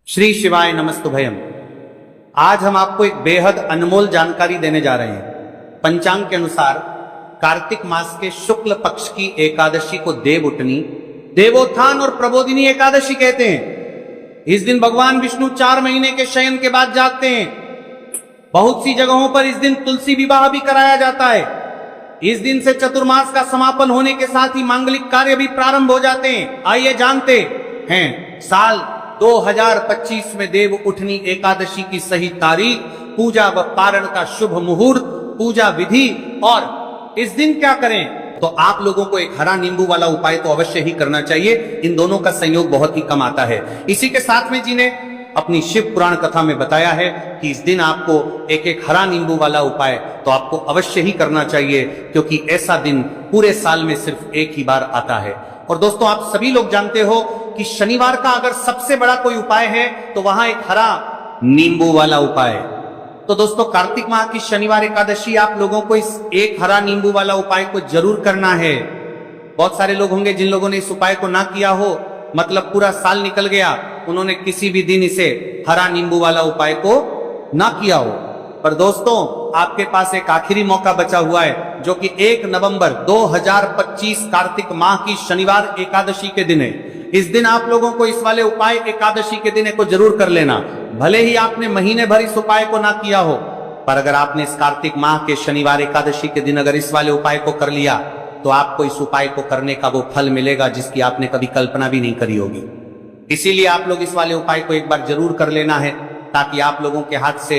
श्री शिवाय नमस्तुभयम। आज हम आपको एक बेहद अनमोल जानकारी देने जा रहे हैं। पंचांग के अनुसार कार्तिक मास के शुक्ल पक्ष की एकादशी को देव उठनी, देवोत्थान और प्रबोधिनी एकादशी कहते हैं। इस दिन भगवान विष्णु 4 महीने के शयन के बाद जागते हैं। बहुत सी जगहों पर इस दिन तुलसी विवाह भी कराया जाता है। इस दिन से चतुर्मास का समापन होने के साथ ही मांगलिक कार्य भी प्रारंभ हो जाते हैं। आइए जानते हैं साल 2025 में देव उठनी एकादशी की सही तारीख, पूजा व पारण का शुभ मुहूर्त, पूजा विधि और इस दिन क्या करें। तो आप लोगों को एक हरा नींबू वाला उपाय तो अवश्य ही करना चाहिए। इन दोनों का संयोग बहुत ही कम आता है। इसी के साथ में जी ने अपनी शिव पुराण कथा में बताया है कि इस दिन आपको एक एक हरा नींबू वाला उपाय तो आपको अवश्य ही करना चाहिए, क्योंकि ऐसा दिन पूरे साल में सिर्फ एक ही बार आता है। और दोस्तों, आप सभी लोग जानते हो कि शनिवार का अगर सबसे बड़ा कोई उपाय है तो वहां एक हरा नींबू वाला उपाय है। तो दोस्तों, कार्तिक माह की शनिवार एकादशी आप लोगों को इस एक हरा नींबू वाला उपाय को जरूर करना है। बहुत सारे लोग होंगे जिन लोगों ने इस उपाय को ना किया हो, मतलब पूरा साल निकल गया, उन्होंने किसी भी दिन इसे हरा नींबू वाला उपाय को ना किया हो। पर दोस्तों, आपके पास एक आखिरी मौका बचा हुआ है, जो कि 1 नवंबर 2025 कार्तिक माह की शनिवार एकादशी के दिन है। इस दिन आप लोगों को इस वाले उपाय एकादशी के दिन को जरूर कर लेना। भले ही आपने महीने भर इस उपाय को ना किया हो, पर अगर आपने इस कार्तिक माह के शनिवार एकादशी के दिन अगर इस वाले उपाय को कर लिया तो आपको इस उपाय को करने का वो फल मिलेगा जिसकी आपने कभी कल्पना भी नहीं करी होगी। इसीलिए आप लोग इस वाले उपाय को एक बार जरूर कर लेना है, ताकि आप लोगों के हाथ से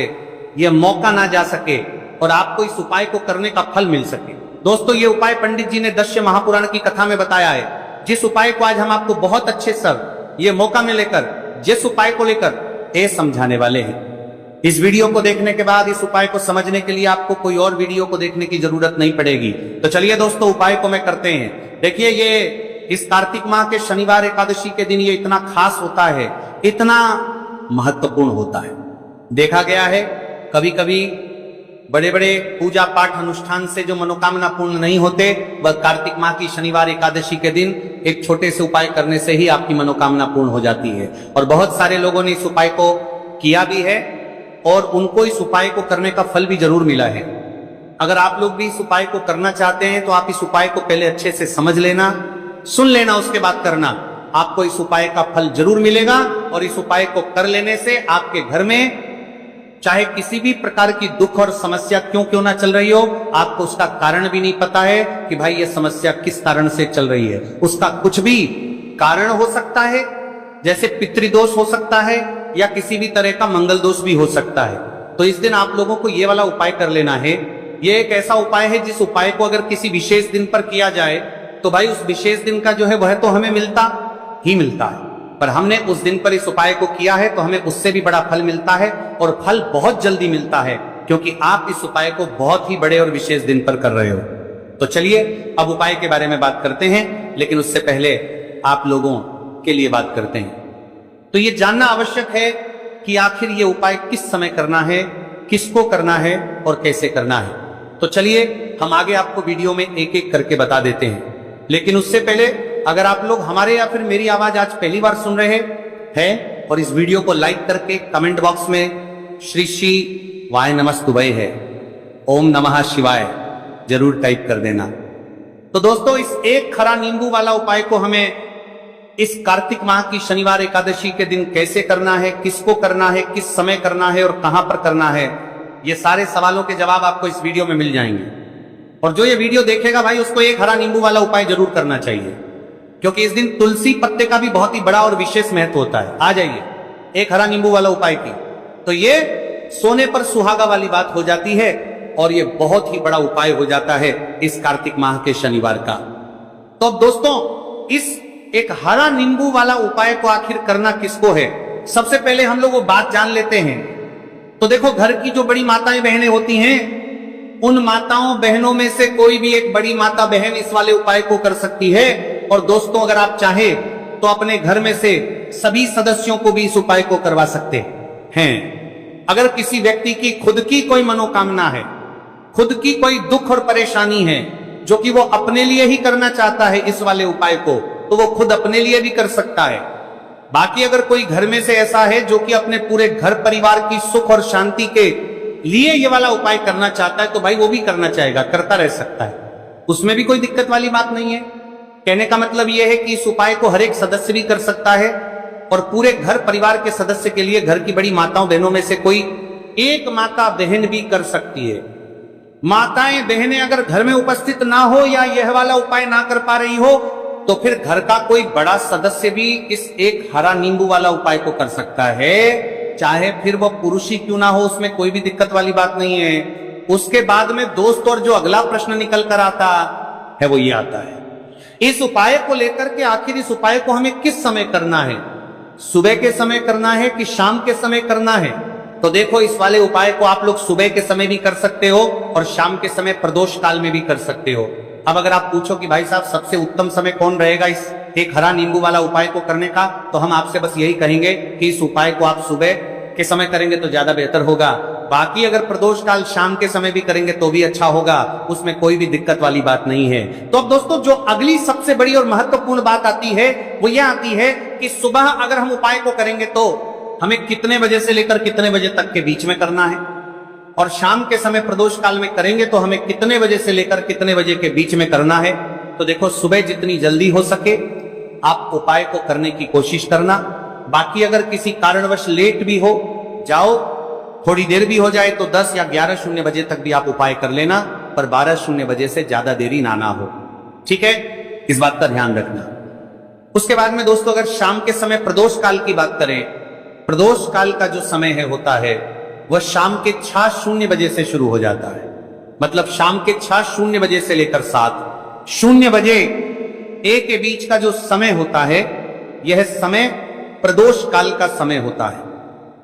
यह मौका ना जा सके और आपको इस उपाय को करने का फल मिल सके। दोस्तों, ये उपाय पंडित जी ने दस्य महापुराण की कथा में बताया है, जिस उपाय को आज हम आपको बहुत अच्छे सर ये मौका में लेकर, जिस उपाय को लेकर समझाने वाले हैं। इस वीडियो को देखने के बाद इस उपाय को समझने के लिए आपको कोई और वीडियो को देखने की जरूरत नहीं पड़ेगी। तो चलिए दोस्तों, उपाय को मैं करते हैं। देखिए, ये इस कार्तिक माह के शनिवार एकादशी के दिन ये इतना खास होता है, इतना महत्वपूर्ण होता है। देखा गया है कभी कभी बड़े बड़े पूजा पाठ अनुष्ठान से जो मनोकामना पूर्ण नहीं होते, वह कार्तिक माह की शनिवार एकादशी के दिन एक छोटे से उपाय करने से ही आपकी मनोकामना पूर्ण हो जाती है। और बहुत सारे लोगों ने इस उपाय को किया भी है और उनको इस उपाय को करने का फल भी जरूर मिला है। अगर आप लोग भी इस उपाय को करना चाहते हैं तो आप इस उपाय को पहले अच्छे से समझ लेना, सुन लेना, उसके बाद करना। आपको इस उपाय का फल जरूर मिलेगा और इस उपाय को कर लेने से आपके घर में चाहे किसी भी प्रकार की दुख और समस्या क्यों ना चल रही हो, आपको उसका कारण भी नहीं पता है कि भाई ये समस्या किस कारण से चल रही है। उसका कुछ भी कारण हो सकता है, जैसे पितृदोष हो सकता है या किसी भी तरह का मंगल दोष भी हो सकता है। तो इस दिन आप लोगों को ये वाला उपाय कर लेना है। ये एक ऐसा उपाय है जिस उपाय को अगर किसी विशेष दिन पर किया जाए तो भाई उस विशेष दिन का जो है वह तो हमें मिलता ही मिलता है, पर हमने उस दिन पर इस उपाय को किया है तो हमें उससे भी बड़ा फल मिलता है, और फल बहुत जल्दी मिलता है, क्योंकि आप इस उपाय को बहुत ही बड़े और विशेष दिन पर कर रहे हो। तो चलिए अब उपाय के बारे में बात करते हैं, लेकिन उससे पहले आप लोगों के लिए बात करते हैं। तो ये जानना आवश्यक है कि आखिर ये उपाय किस समय करना है, किसको करना है और कैसे करना है। तो चलिए हम आगे आपको वीडियो में एक एक करके बता देते हैं। लेकिन उससे पहले अगर आप लोग हमारे या फिर मेरी आवाज आज पहली बार सुन रहे हैं और इस वीडियो को लाइक करके कमेंट बॉक्स में श्री शिवाय नमस्तुभय है, ओम नमः शिवाय जरूर टाइप कर देना। तो दोस्तों, इस एक हरा नींबू वाला उपाय को हमें इस कार्तिक माह की शनिवार एकादशी के दिन कैसे करना है, किसको करना है, किस समय करना है और कहां पर करना है, ये सारे सवालों के जवाब आपको इस वीडियो में मिल जाएंगे। और जो ये वीडियो देखेगा भाई, उसको एक हरा नींबू वाला उपाय जरूर करना चाहिए, क्योंकि इस दिन तुलसी पत्ते का भी बहुत ही बड़ा और विशेष महत्व होता है। आ जाइए एक हरा नींबू वाला उपाय की, तो ये सोने पर सुहागा वाली बात हो जाती है और ये बहुत ही बड़ा उपाय हो जाता है इस कार्तिक माह के शनिवार का। तो अब दोस्तों, इस एक हरा नींबू वाला उपाय को आखिर करना किसको है, सबसे पहले हम लोग वो बात जान लेते हैं। तो देखो, घर की जो बड़ी माताएं बहनें होती हैं, उन माताओं बहनों में से कोई भी एक बड़ी माता बहन इस वाले उपाय को कर सकती है। और दोस्तों, अगर आप चाहे तो अपने घर में से सभी सदस्यों को भी इस उपाय को करवा सकते हैं। अगर किसी व्यक्ति की खुद की कोई मनोकामना है, खुद की कोई दुख और परेशानी है जो कि वो अपने लिए ही करना चाहता है इस वाले उपाय को, तो वो खुद अपने लिए भी कर सकता है। बाकी अगर कोई घर में से ऐसा है जो कि अपने पूरे घर परिवार की सुख और शांति के लिए ये वाला उपाय करना चाहता है, तो भाई वो भी करना चाहेगा, करता रह सकता है, उसमें भी कोई दिक्कत वाली बात नहीं है। कहने का मतलब यह है कि इस उपाय को हर एक सदस्य भी कर सकता है और पूरे घर परिवार के सदस्य के लिए घर की बड़ी माताओं बहनों में से कोई एक माता बहन भी कर सकती है। माताएं बहनें अगर घर में उपस्थित ना हो या यह वाला उपाय ना कर पा रही हो, तो फिर घर का कोई बड़ा सदस्य भी इस एक हरा नींबू वाला उपाय को कर सकता है, चाहे फिर वो पुरुष ही क्यों ना हो, उसमें कोई भी दिक्कत वाली बात नहीं है। उसके बाद में दोस्त और जो अगला प्रश्न निकल कर आता है वो ये आता है, इस उपाय को लेकर के आखिर इस उपाय को हमें किस समय करना है, सुबह के समय करना है कि शाम के समय करना है? तो देखो, इस वाले उपाय को आप लोग सुबह के समय भी कर सकते हो और शाम के समय प्रदोष काल में भी कर सकते हो। अब अगर आप पूछो कि भाई साहब सबसे उत्तम समय कौन रहेगा इस एक हरा नींबू वाला उपाय को करने का, तो हम आपसे बस यही कहेंगे कि इस उपाय को आप सुबह के समय करेंगे तो ज्यादा बेहतर होगा। बाकी अगर प्रदोष काल शाम के समय भी करेंगे तो भी अच्छा होगा, उसमें कोई भी दिक्कत वाली बात नहीं है। तो अब दोस्तों, जो अगली सबसे बड़ी और महत्वपूर्ण बात आती है वो यह आती है कि सुबह अगर हम उपाय को करेंगे तो हमें कितने बजे से लेकर कितने बजे तक के बीच में करना है, और शाम के समय प्रदोष काल में करेंगे तो हमें कितने बजे से लेकर कितने बजे के बीच में करना है। तो देखो, सुबह जितनी जल्दी हो सके आप उपाय को करने की कोशिश करना। बाकी अगर किसी कारणवश लेट भी हो जाओ, थोड़ी देर भी हो जाए, तो 10 या 11:00 बजे तक भी आप उपाय कर लेना, पर 12:00 बजे से ज्यादा देरी ना हो। ठीक है, इस बात का ध्यान रखना। उसके बाद में दोस्तों, अगर शाम के समय प्रदोष काल की बात करें, प्रदोष काल का जो समय है होता है वह शाम के 6:00 बजे से शुरू हो जाता है। मतलब शाम के 6:00 बजे से लेकर 7:00 बजे ए के बीच का जो समय होता है, यह समय प्रदोष काल का समय होता है।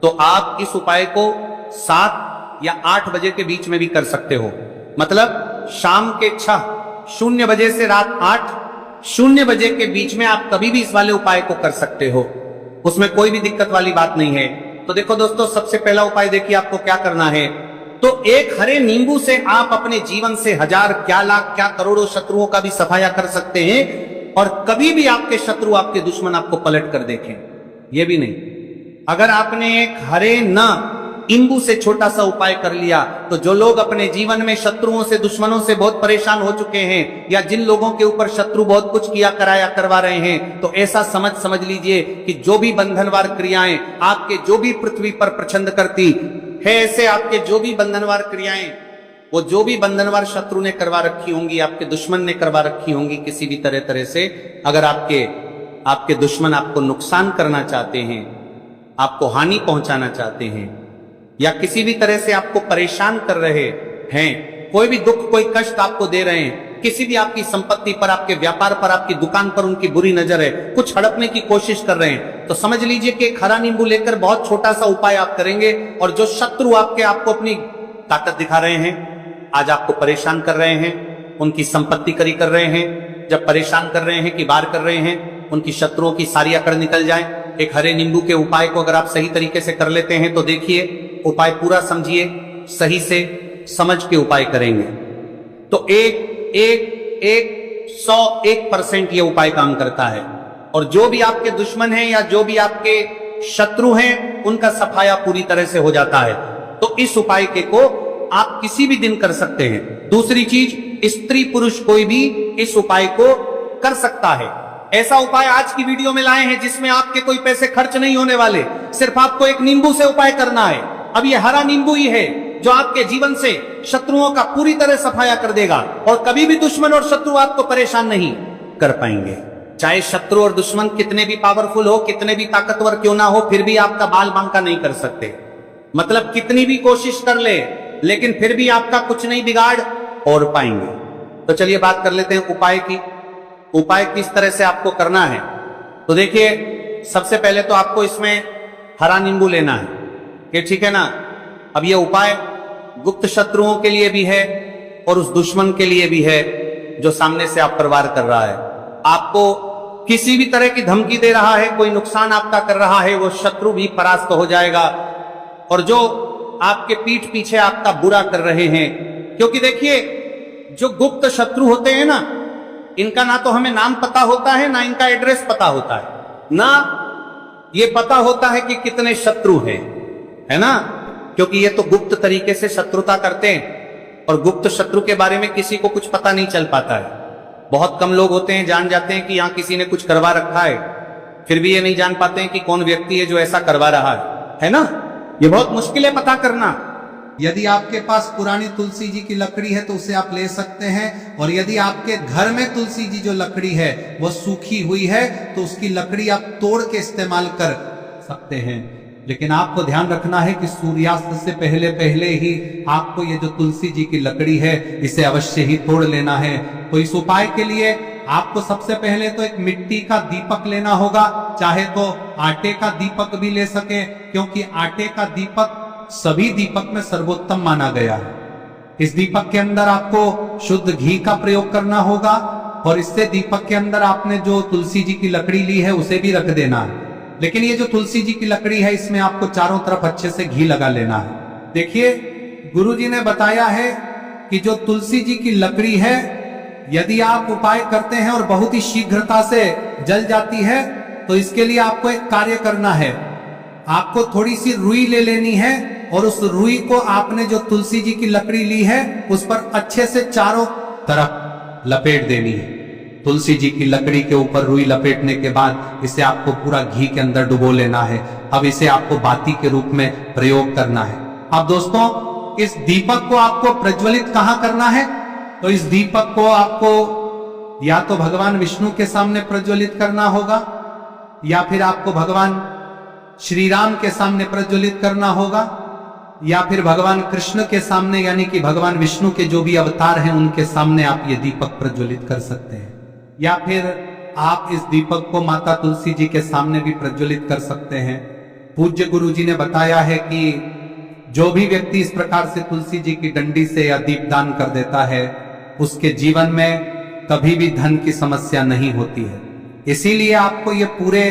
तो आप इस उपाय को 7 या 8 बजे के बीच में भी कर सकते हो। मतलब शाम के 6:00 बजे से रात 8:00 बजे के बीच में आप कभी भी इस वाले उपाय को कर सकते हो, उसमें कोई भी दिक्कत वाली बात नहीं है। तो देखो दोस्तों, सबसे पहला उपाय देखिए आपको क्या करना है। तो एक हरे नींबू से आप अपने जीवन से 1000 क्या लाख क्या करोड़ों शत्रुओं का भी सफाया कर सकते हैं, और कभी भी आपके शत्रु आपके दुश्मन आपको पलट कर देखें ये भी नहीं। अगर आपने एक हरे नींबू से छोटा सा उपाय कर लिया, तो जो लोग अपने जीवन में शत्रुओं से दुश्मनों से बहुत परेशान हो चुके हैं, या जिन लोगों के ऊपर शत्रु बहुत कुछ किया कराया करवा रहे हैं, तो ऐसा समझ लीजिए कि जो भी बंधनवार क्रियाएं आपके जो भी पृथ्वी पर प्रचंड करती है, ऐसे आपके जो भी बंधनवार क्रियाएं, वो जो भी बंधनवार शत्रु ने करवा रखी होंगी, आपके दुश्मन ने करवा रखी होंगी किसी भी तरह से, अगर आपके दुश्मन आपको नुकसान करना चाहते हैं, आपको हानि पहुंचाना चाहते हैं, या किसी भी तरह से आपको परेशान कर रहे हैं, कोई भी दुख कोई कष्ट आपको दे रहे हैं, किसी भी आपकी संपत्ति पर, आपके व्यापार पर, आपकी दुकान पर उनकी बुरी नजर है, कुछ हड़पने की कोशिश कर रहे हैं, तो समझ लीजिए कि एक हरा नींबू लेकर बहुत छोटा सा उपाय आप करेंगे, और जो शत्रु आपको अपनी ताकत दिखा रहे हैं, आज आपको परेशान कर रहे हैं, उनकी संपत्ति करी कर रहे हैं, जब परेशान कर रहे हैं कि बार कर रहे हैं, उनकी शत्रुओं की सारी अकड़ निकल जाए। एक हरे नींबू के उपाय को अगर आप सही तरीके से कर लेते हैं, तो देखिए उपाय पूरा समझिए, सही से समझ के उपाय करेंगे तो 101% ये उपाय काम करता है, और जो भी आपके दुश्मन हैं या जो भी आपके शत्रु हैं, उनका सफाया पूरी तरह से हो जाता है। तो इस उपाय को आप किसी भी दिन कर सकते हैं। दूसरी चीज, स्त्री पुरुष कोई भी इस उपाय को कर सकता है। ऐसा उपाय आज की वीडियो में लाए हैं जिसमें आपके कोई पैसे खर्च नहीं होने वाले, सिर्फ आपको एक नींबू से उपाय करना है। अब ये हरा नींबू ही है जो आपके जीवन से शत्रुओं का पूरी तरह सफाया कर देगा, और कभी भी दुश्मन और शत्रु आपको परेशान नहीं कर पाएंगे। चाहे शत्रु और दुश्मन कितने भी पावरफुल हो, कितने भी ताकतवर क्यों ना हो, फिर भी आपका बाल बांका नहीं कर सकते। मतलब कितनी भी कोशिश कर ले, लेकिन फिर भी आपका कुछ नहीं बिगाड़ और पाएंगे। तो चलिए बात कर लेते हैं उपाय की। उपाय किस तरह से आपको करना है, तो देखिए सबसे पहले तो आपको इसमें हरा नींबू लेना है, कि ठीक है ना। अब ये उपाय गुप्त शत्रुओं के लिए भी है और उस दुश्मन के लिए भी है जो सामने से आप पर वार कर रहा है, आपको किसी भी तरह की धमकी दे रहा है, कोई नुकसान आपका कर रहा है, वो शत्रु भी परास्त हो जाएगा। और जो आपके पीठ पीछे आपका बुरा कर रहे हैं, क्योंकि देखिए जो गुप्त शत्रु होते हैं ना, इनका ना तो हमें नाम पता होता है, ना इनका एड्रेस पता होता है, ना ये पता होता है कि कितने शत्रु हैं, है ना, क्योंकि ये तो गुप्त तरीके से शत्रुता करते हैं और गुप्त शत्रु के बारे में किसी को कुछ पता नहीं चल पाता है। बहुत कम लोग होते हैं जान जाते हैं कि यहां किसी ने कुछ करवा रखा है, फिर भी ये नहीं जान पाते हैं कि कौन व्यक्ति है जो ऐसा करवा रहा है ना। ये बहुत मुश्किल है पता करना। यदि आपके पास पुरानी तुलसी जी की लकड़ी है तो उसे आप ले सकते हैं, और यदि आपके घर में तुलसी जी जो लकड़ी है वह सूखी हुई है तो उसकी लकड़ी आप तोड़ के इस्तेमाल कर सकते हैं। लेकिन आपको ध्यान रखना है कि सूर्यास्त से पहले पहले ही आपको ये जो तुलसी जी की लकड़ी है इसे अवश्य ही तोड़ लेना है। तो इस उपाय के लिए आपको सबसे पहले तो एक मिट्टी का दीपक लेना होगा, चाहे तो आटे का दीपक भी ले सके, क्योंकि आटे का दीपक सभी दीपक में सर्वोत्तम माना गया है। इस दीपक के अंदर आपको शुद्ध घी का प्रयोग करना होगा, और इससे दीपक के अंदर आपने जो तुलसी जी की लकड़ी ली है उसे भी रख देना है। लेकिन ये जो तुलसी जी की लकड़ी है इसमें आपको चारों तरफ अच्छे से घी लगा लेना है। देखिए, गुरुजी ने बताया है कि जो तुलसी जी की लकड़ी है यदि आप उपाय करते हैं और बहुत ही शीघ्रता से जल जाती है तो इसके लिए आपको एक कार्य करना है। आपको थोड़ी सी रुई ले लेनी है और उस रुई को आपने जो तुलसी जी की लकड़ी ली है उस पर अच्छे से चारों तरफ लपेट देनी है। तुलसी जी की लकड़ी के ऊपर रुई लपेटने के बाद इसे आपको पूरा घी के अंदर डुबो लेना है। अब इसे आपको बाती के रूप में प्रयोग करना है। अब दोस्तों, इस दीपक को आपको प्रज्वलित कहां करना है? तो इस दीपक को आपको या तो भगवान विष्णु के सामने प्रज्वलित करना होगा, या फिर आपको भगवान श्री राम के सामने प्रज्वलित करना होगा, या फिर भगवान कृष्ण के सामने, यानी कि भगवान विष्णु के जो भी अवतार हैं उनके सामने आप ये दीपक प्रज्वलित कर सकते हैं। या फिर आप इस दीपक को माता तुलसी जी के सामने भी प्रज्वलित कर सकते हैं। पूज्य गुरु जी ने बताया है कि जो भी व्यक्ति इस प्रकार से तुलसी जी की डंडी से या दीपदान कर देता है उसके जीवन में कभी भी धन की समस्या नहीं होती है। इसीलिए आपको ये पूरे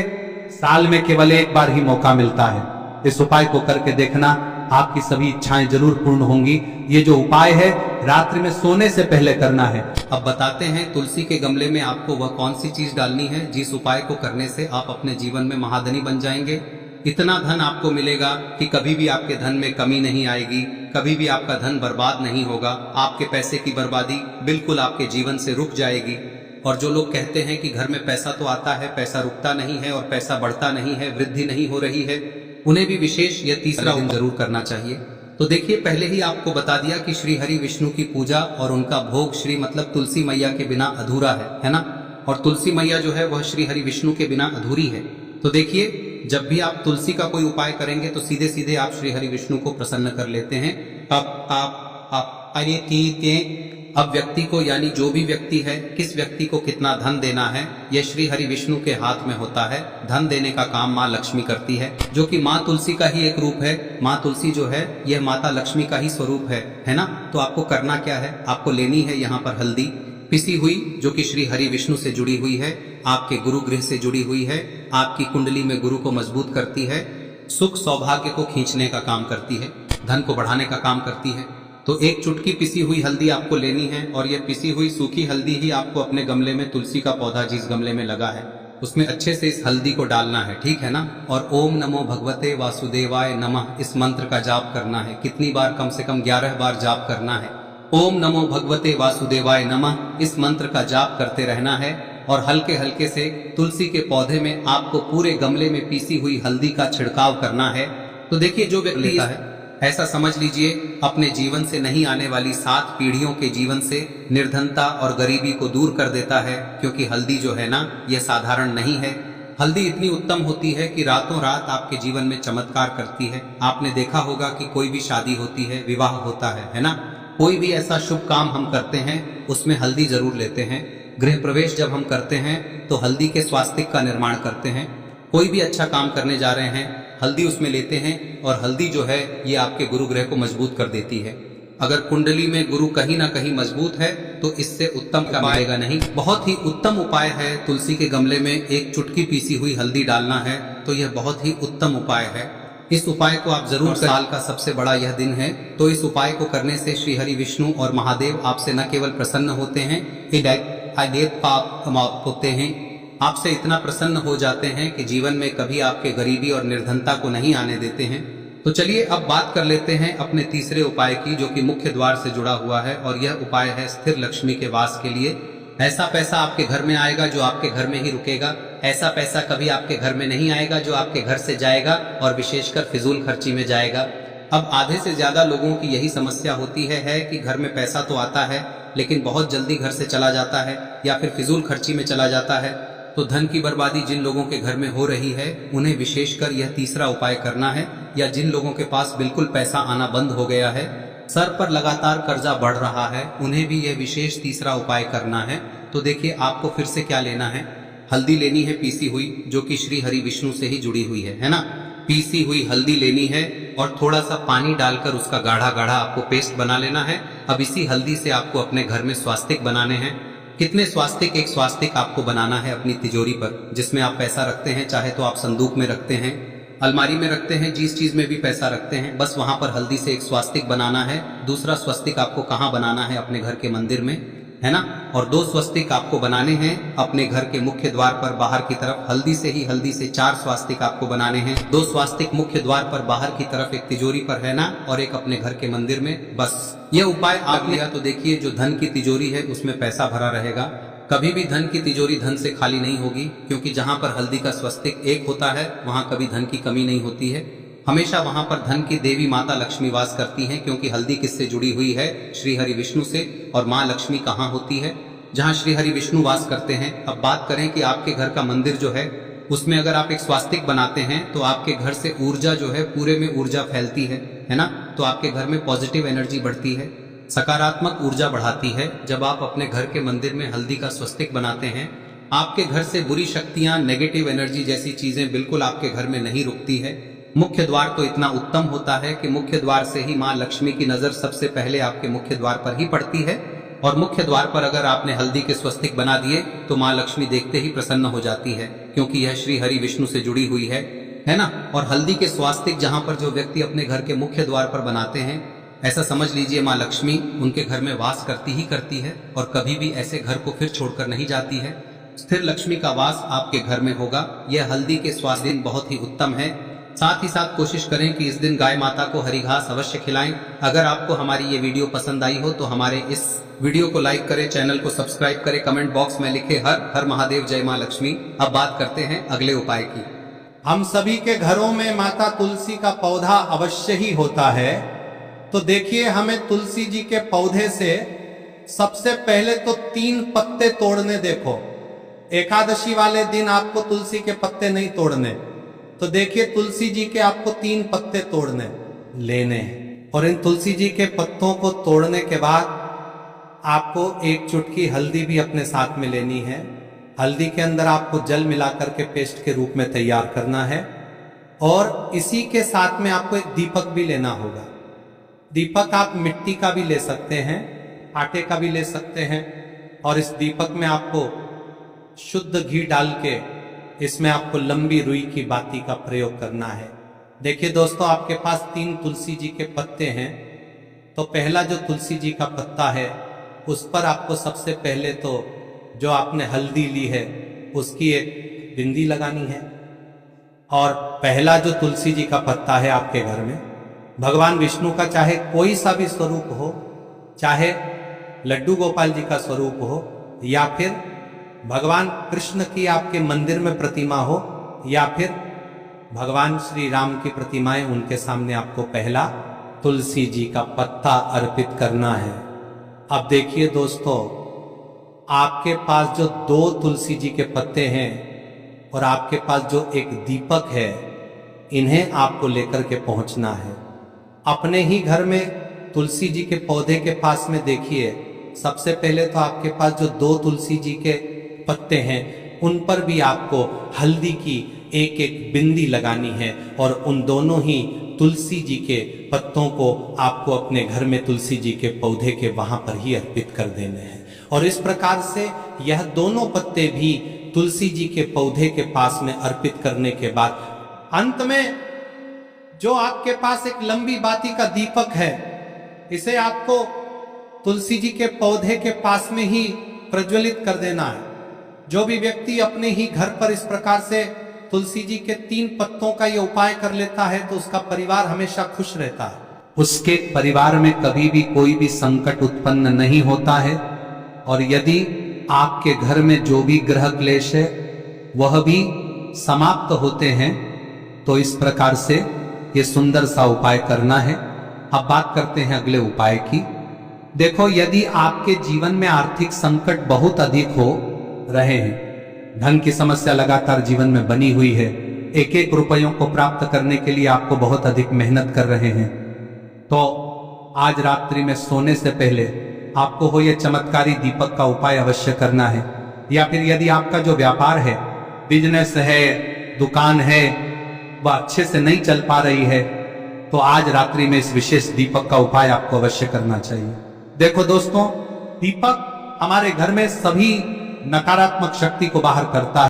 साल में केवल एक बार ही मौका मिलता है। इस उपाय को करके देखना, आपकी सभी इच्छाएं जरूर पूर्ण होंगी। ये जो उपाय है रात्रि में सोने से पहले करना है। अब बताते हैं तुलसी के गमले में आपको वह कौन सी चीज डालनी है जिस उपाय को करने से आप अपने जीवन में महाधनी बन जाएंगे। इतना धन आपको मिलेगा कि कभी भी आपके धन में कमी नहीं आएगी, कभी भी आपका धन बर्बाद नहीं होगा। आपके पैसे की बर्बादी बिल्कुल आपके जीवन से रुक जाएगी। और जो लोग कहते हैं कि घर में पैसा तो आता है, पैसा रुकता नहीं है और पैसा बढ़ता नहीं है, वृद्धि नहीं हो रही है, उन्हें भी विशेष यह तीसरा दिन जरूर करना चाहिए। तो देखिए, पहले ही आपको बता दिया कि श्री हरि विष्णु की पूजा और उनका भोग श्री मतलब तुलसी मैया के बिना अधूरा है ना। और तुलसी मैया जो है वह श्री हरि विष्णु के बिना अधूरी है। तो देखिए, जब भी आप तुलसी का कोई उपाय करेंगे तो सीधे सीधे आप श्री हरि विष्णु को प्रसन्न कर लेते हैं। अब व्यक्ति को, यानी जो भी व्यक्ति है, किस व्यक्ति को कितना धन देना है यह श्री हरि विष्णु के हाथ में होता है। धन देने का काम माँ लक्ष्मी करती है, जो कि माँ तुलसी का ही एक रूप है। माँ तुलसी जो है यह माता लक्ष्मी का ही स्वरूप है ना। तो आपको करना क्या है, आपको लेनी है यहाँ पर हल्दी पिसी हुई, जो कि श्री हरि विष्णु से जुड़ी हुई है, आपके गुरु गृह से जुड़ी हुई है, आपकी कुंडली में गुरु को मजबूत करती है, सुख सौभाग्य को खींचने का काम करती है, धन को बढ़ाने का काम करती है। तो एक चुटकी पिसी हुई हल्दी आपको लेनी है, और यह पिसी हुई सूखी हल्दी ही आपको अपने गमले में, तुलसी का पौधा जिस गमले में लगा है उसमें अच्छे से इस हल्दी को डालना है, ठीक है ना। और ओम नमो भगवते वासुदेवाय नमः इस मंत्र का जाप करना है। कितनी बार? कम से कम 11 बार जाप करना है। ओम नमो भगवते वासुदेवाय नमः इस मंत्र का जाप करते रहना है, और हल्के हल्के से तुलसी के पौधे में आपको पूरे गमले में पीसी हुई हल्दी का छिड़काव करना है। तो देखिए, जो व्यक्ति लेता है, ऐसा समझ लीजिए अपने जीवन से नहीं आने वाली 7 पीढ़ियों के जीवन से निर्धनता और गरीबी को दूर कर देता है। क्योंकि हल्दी जो है ना, यह साधारण नहीं है। हल्दी इतनी उत्तम होती है कि रातों रात आपके जीवन में चमत्कार करती है। आपने देखा होगा कि कोई भी शादी होती है, विवाह होता है ना, कोई भी ऐसा शुभ काम हम करते हैं उसमें हल्दी जरूर लेते हैं। गृह प्रवेश जब हम करते हैं तो हल्दी के स्वास्तिक का निर्माण करते हैं। कोई भी अच्छा काम करने जा रहे हैं, हल्दी उसमें लेते हैं, और हल्दी जो है ये आपके गुरु ग्रह को मजबूत कर देती है। अगर कुंडली में गुरु कहीं ना कहीं मजबूत है तो इससे उत्तम काम आएगा नहीं। बहुत ही उत्तम उपाय है, तुलसी के गमले में एक चुटकी पीसी हुई हल्दी डालना है, तो यह बहुत ही उत्तम उपाय है। इस उपाय को आप जरूर, साल का सबसे बड़ा यह दिन है, तो इस उपाय को करने से श्री हरि विष्णु और महादेव आपसे न केवल प्रसन्न होते हैं, पाप होते हैं, आपसे इतना प्रसन्न हो जाते हैं कि जीवन में कभी आपके गरीबी और निर्धनता को नहीं आने देते हैं। तो चलिए अब बात कर लेते हैं अपने तीसरे उपाय की, जो कि मुख्य द्वार से जुड़ा हुआ है, और यह उपाय है स्थिर लक्ष्मी के वास के लिए। ऐसा पैसा आपके घर में आएगा जो आपके घर में ही रुकेगा। ऐसा पैसा कभी आपके घर में नहीं आएगा जो आपके घर से जाएगा और विशेषकर फिजूल खर्ची में जाएगा। अब आधे से ज्यादा लोगों की यही समस्या होती है कि घर में पैसा तो आता है लेकिन बहुत जल्दी घर से चला जाता है या फिर फिजूल खर्ची में चला जाता है। तो धन की बर्बादी जिन लोगों के घर में हो रही है उन्हें विशेषकर यह तीसरा उपाय करना है, या जिन लोगों के पास बिल्कुल पैसा आना बंद हो गया है, सर पर लगातार कर्जा बढ़ रहा है, उन्हें भी यह विशेष तीसरा उपाय करना है। तो देखिए आपको फिर से क्या लेना है। हल्दी लेनी है पीसी हुई, जो कि श्री हरि विष्णु से ही जुड़ी हुई है ना। पीसी हुई हल्दी लेनी है और थोड़ा सा पानी डालकर उसका गाढ़ा गाढ़ा आपको पेस्ट बना लेना है। अब इसी हल्दी से आपको अपने घर में स्वास्तिक बनाने हैं। कितने स्वास्तिक? एक स्वास्तिक आपको बनाना है अपनी तिजोरी पर, जिसमें आप पैसा रखते हैं। चाहे तो आप संदूक में रखते हैं, अलमारी में रखते हैं, जिस चीज में भी पैसा रखते हैं, बस वहां पर हल्दी से एक स्वास्तिक बनाना है। दूसरा स्वस्तिक आपको कहाँ बनाना है? अपने घर के मंदिर में, है ना। और 2 स्वस्तिक आपको बनाने हैं अपने घर के मुख्य द्वार पर बाहर की तरफ। हल्दी से 4 स्वास्तिक आपको बनाने हैं। 2 स्वास्तिक मुख्य द्वार पर बाहर की तरफ, एक तिजोरी पर, है ना, और एक अपने घर के मंदिर में। बस ये उपाय आप लिया तो देखिए जो धन की तिजोरी है उसमें पैसा भरा रहेगा। कभी भी धन की तिजोरी धन से खाली नहीं होगी, क्योंकि जहां पर हल्दी का स्वस्तिक एक होता है वहां कभी धन की कमी नहीं होती है। हमेशा वहां पर धन की देवी माता लक्ष्मी वास करती हैं, क्योंकि हल्दी किससे जुड़ी हुई है? श्री हरि विष्णु से। और माँ लक्ष्मी कहाँ होती है? जहाँ श्री हरि विष्णु वास करते हैं। अब बात करें कि आपके घर का मंदिर जो है उसमें अगर आप एक स्वास्तिक बनाते हैं तो आपके घर से ऊर्जा जो है पूरे में ऊर्जा फैलती है ना। तो आपके घर में पॉजिटिव एनर्जी बढ़ती है, सकारात्मक ऊर्जा बढ़ाती है। जब आप अपने घर के मंदिर में हल्दी का स्वस्तिक बनाते हैं, आपके घर से बुरी शक्तियां, नेगेटिव एनर्जी जैसी चीजें बिल्कुल आपके घर में नहीं रुकती है। मुख्य द्वार तो इतना उत्तम होता है कि मुख्य द्वार से ही माँ लक्ष्मी की नजर सबसे पहले आपके मुख्य द्वार पर ही पड़ती है। और मुख्य द्वार पर अगर आपने हल्दी के स्वस्तिक बना दिए तो माँ लक्ष्मी देखते ही प्रसन्न हो जाती है, क्योंकि यह श्री हरि विष्णु से जुड़ी हुई है ना। और हल्दी के स्वास्तिक जहां पर जो व्यक्ति अपने घर के मुख्य द्वार पर बनाते हैं, ऐसा समझ लीजिए माँ लक्ष्मी उनके घर में वास करती ही करती है और कभी भी ऐसे घर को फिर छोड़कर नहीं जाती है। स्थिर लक्ष्मी का वास आपके घर में होगा। यह हल्दी के स्वास्तिक बहुत ही उत्तम है। साथ ही साथ कोशिश करें कि इस दिन गाय माता को हरी घास अवश्य खिलाएं। अगर आपको हमारी ये वीडियो पसंद आई हो तो हमारे इस वीडियो को लाइक करें, चैनल को सब्सक्राइब करें, कमेंट बॉक्स में लिखे हर हर महादेव, जय माँ लक्ष्मी। अब बात करते हैं अगले उपाय की। हम सभी के घरों में माता तुलसी का पौधा अवश्य ही होता है। तो देखिए हमें तुलसी जी के पौधे से सबसे पहले तो 3 पत्ते तोड़ने। देखो एकादशी वाले दिन आपको तुलसी के पत्ते नहीं तोड़ने। तो देखिए तुलसी जी के आपको 3 पत्ते तोड़ने लेने हैं। और इन तुलसी जी के पत्तों को तोड़ने के बाद आपको 1 चुटकी हल्दी भी अपने साथ में लेनी है। हल्दी के अंदर आपको जल मिलाकर के पेस्ट के रूप में तैयार करना है। और इसी के साथ में आपको एक दीपक भी लेना होगा। दीपक आप मिट्टी का भी ले सकते हैं, आटे का भी ले सकते हैं। और इस दीपक में आपको शुद्ध घी डाल के इसमें आपको लंबी रुई की बाती का प्रयोग करना है। देखिए दोस्तों, आपके पास 3 तुलसी जी के पत्ते हैं। तो पहला जो तुलसी जी का पत्ता है उस पर आपको सबसे पहले तो जो आपने हल्दी ली है उसकी एक बिंदी लगानी है। और पहला जो तुलसी जी का पत्ता है आपके घर में, भगवान विष्णु का चाहे कोई सा भी स्वरूप हो, चाहे लड्डू गोपाल जी का स्वरूप हो, या फिर भगवान कृष्ण की आपके मंदिर में प्रतिमा हो, या फिर भगवान श्री राम की प्रतिमाएं, उनके सामने आपको पहला तुलसी जी का पत्ता अर्पित करना है। अब देखिए दोस्तों, आपके पास जो 2 तुलसी जी के पत्ते हैं और आपके पास जो एक दीपक है, इन्हें आपको लेकर के पहुंचना है। अपने ही घर में तुलसी जी के पौधे के पास में देखिए, सबसे पहले तो आपके पास जो 2 तुलसी जी के पत्ते हैं उन पर भी आपको हल्दी की एक एक बिंदी लगानी है। और उन दोनों ही तुलसी जी के पत्तों को आपको अपने घर में तुलसी जी के पौधे के वहां पर ही अर्पित कर देने हैं। और इस प्रकार से यह दोनों पत्ते भी तुलसी जी के पौधे के पास में अर्पित करने के बाद अंत में जो आपके पास एक लंबी बाती का दीपक है, इसे आपको तुलसी जी के पौधे के पास में ही प्रज्वलित कर देना है। जो भी व्यक्ति अपने ही घर पर इस प्रकार से तुलसी जी के 3 पत्तों का ये उपाय कर लेता है तो उसका परिवार हमेशा खुश रहता है, उसके परिवार में कभी भी कोई भी संकट उत्पन्न नहीं होता है। और यदि आपके घर में जो भी ग्रह क्लेश है वह भी समाप्त होते हैं तो इस प्रकार से ये सुंदर सा उपाय करना है। अब बात करते हैं अगले उपाय की। देखो, यदि आपके जीवन में आर्थिक संकट बहुत अधिक हो रहे हैं, धन की समस्या लगातार जीवन में बनी हुई है, एक एक रुपयों को प्राप्त करने के लिए आपको बहुत अधिक मेहनत कर रहे हैं, तो आज रात्रि में सोने से पहले आपको हो ये चमत्कारी दीपक का उपाय अवश्य करना है। या फिर यदि आपका जो व्यापार है, बिजनेस है, दुकान है, वह अच्छे से नहीं चल पा रही है, तो आज रात्रि में इस विशेष दीपक का उपाय आपको अवश्य करना चाहिए। देखो दोस्तों, दीपक हमारे घर में सभी नकारात्मक शक्ति को बाहर करता है।